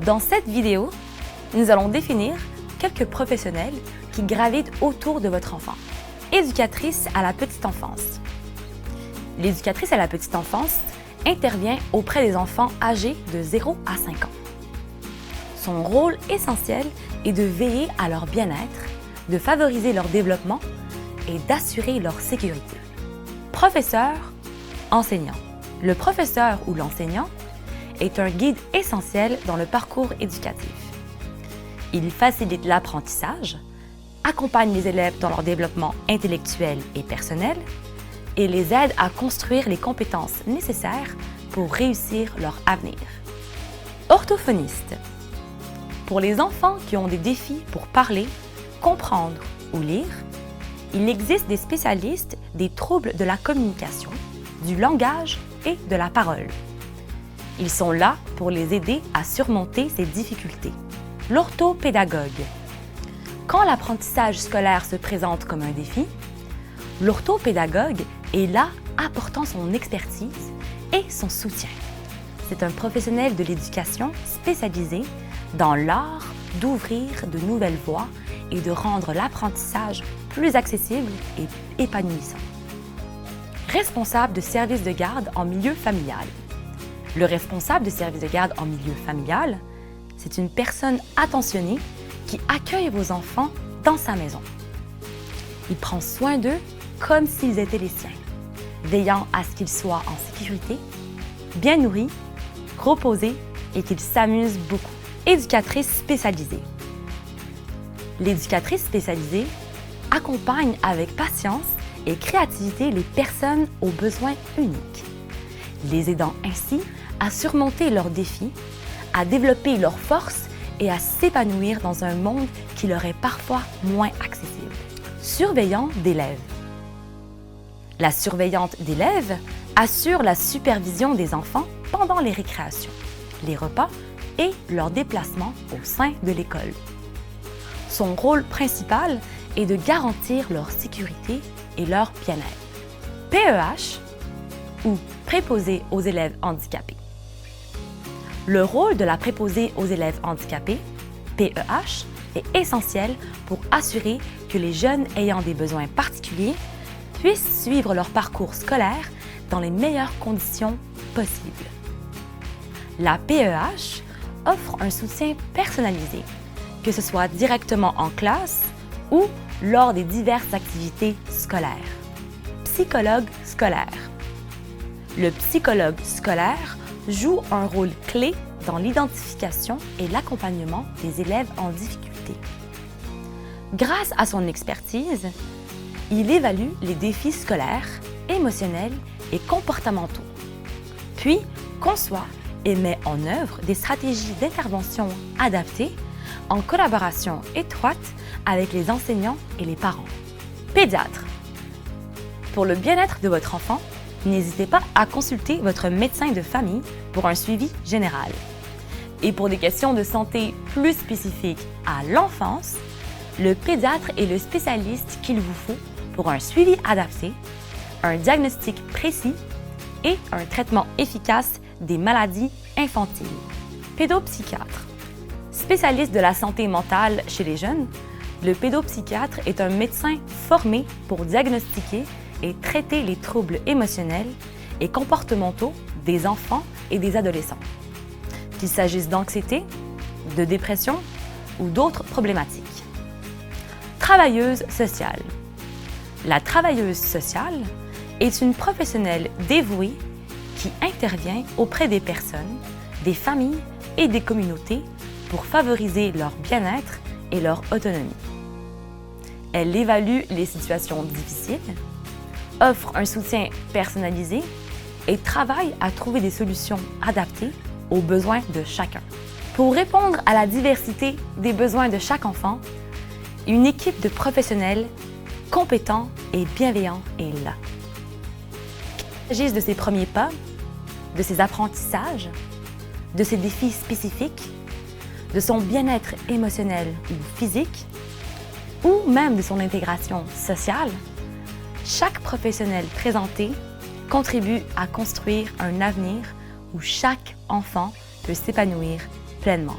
Dans cette vidéo, nous allons définir quelques professionnels qui gravitent autour de votre enfant. Éducatrice à la petite enfance. L'éducatrice à la petite enfance intervient auprès des enfants âgés de 0 à 5 ans. Son rôle essentiel est de veiller à leur bien-être, de favoriser leur développement et d'assurer leur sécurité. Professeur, enseignant. Le professeur ou l'enseignant est un guide essentiel dans le parcours éducatif. Il facilite l'apprentissage, accompagne les élèves dans leur développement intellectuel et personnel et les aide à construire les compétences nécessaires pour réussir leur avenir. Orthophoniste. Pour les enfants qui ont des défis pour parler, comprendre ou lire, il existe des spécialistes des troubles de la communication, du langage et de la parole. Ils sont là pour les aider à surmonter ces difficultés. L'orthopédagogue. Quand l'apprentissage scolaire se présente comme un défi, l'orthopédagogue est là apportant son expertise et son soutien. C'est un professionnel de l'éducation spécialisé dans l'art d'ouvrir de nouvelles voies et de rendre l'apprentissage plus accessible et épanouissant. Responsable de service de garde en milieu familial. Le responsable de service de garde en milieu familial, c'est une personne attentionnée qui accueille vos enfants dans sa maison. Il prend soin d'eux comme s'ils étaient les siens, veillant à ce qu'ils soient en sécurité, bien nourris, reposés et qu'ils s'amusent beaucoup. Éducatrice spécialisée. L'éducatrice spécialisée accompagne avec patience et créativité les personnes aux besoins uniques, les aidant ainsi à surmonter leurs défis, à développer leurs forces et à s'épanouir dans un monde qui leur est parfois moins accessible. Surveillant d'élèves. La surveillante d'élèves assure la supervision des enfants pendant les récréations, les repas et leurs déplacements au sein de l'école. Son rôle principal est de garantir leur sécurité et leur bien-être. PEH ou préposé aux élèves handicapés. Le rôle de la préposée aux élèves handicapés, PEH, est essentiel pour assurer que les jeunes ayant des besoins particuliers puissent suivre leur parcours scolaire dans les meilleures conditions possibles. La PEH offre un soutien personnalisé, que ce soit directement en classe ou lors des diverses activités scolaires. Psychologue scolaire. Le psychologue scolaire joue un rôle clé dans l'identification et l'accompagnement des élèves en difficulté. Grâce à son expertise, il évalue les défis scolaires, émotionnels et comportementaux, puis conçoit et met en œuvre des stratégies d'intervention adaptées en collaboration étroite avec les enseignants et les parents. Pédiatre. Pour le bien-être de votre enfant, n'hésitez pas à consulter votre médecin de famille pour un suivi général. Et pour des questions de santé plus spécifiques à l'enfance, le pédiatre est le spécialiste qu'il vous faut pour un suivi adapté, un diagnostic précis et un traitement efficace des maladies infantiles. Pédopsychiatre. Spécialiste de la santé mentale chez les jeunes, le pédopsychiatre est un médecin formé pour diagnostiquer et traiter les troubles émotionnels et comportementaux des enfants et des adolescents, qu'il s'agisse d'anxiété, de dépression ou d'autres problématiques. Travailleuse sociale. La travailleuse sociale est une professionnelle dévouée qui intervient auprès des personnes, des familles et des communautés pour favoriser leur bien-être et leur autonomie. Elle évalue les situations difficiles, offre un soutien personnalisé et travaille à trouver des solutions adaptées aux besoins de chacun. Pour répondre à la diversité des besoins de chaque enfant, une équipe de professionnels compétents et bienveillants est là. Qu'il s'agisse de ses premiers pas, de ses apprentissages, de ses défis spécifiques, de son bien-être émotionnel ou physique, ou même de son intégration sociale, chaque professionnel présenté contribue à construire un avenir où chaque enfant peut s'épanouir pleinement.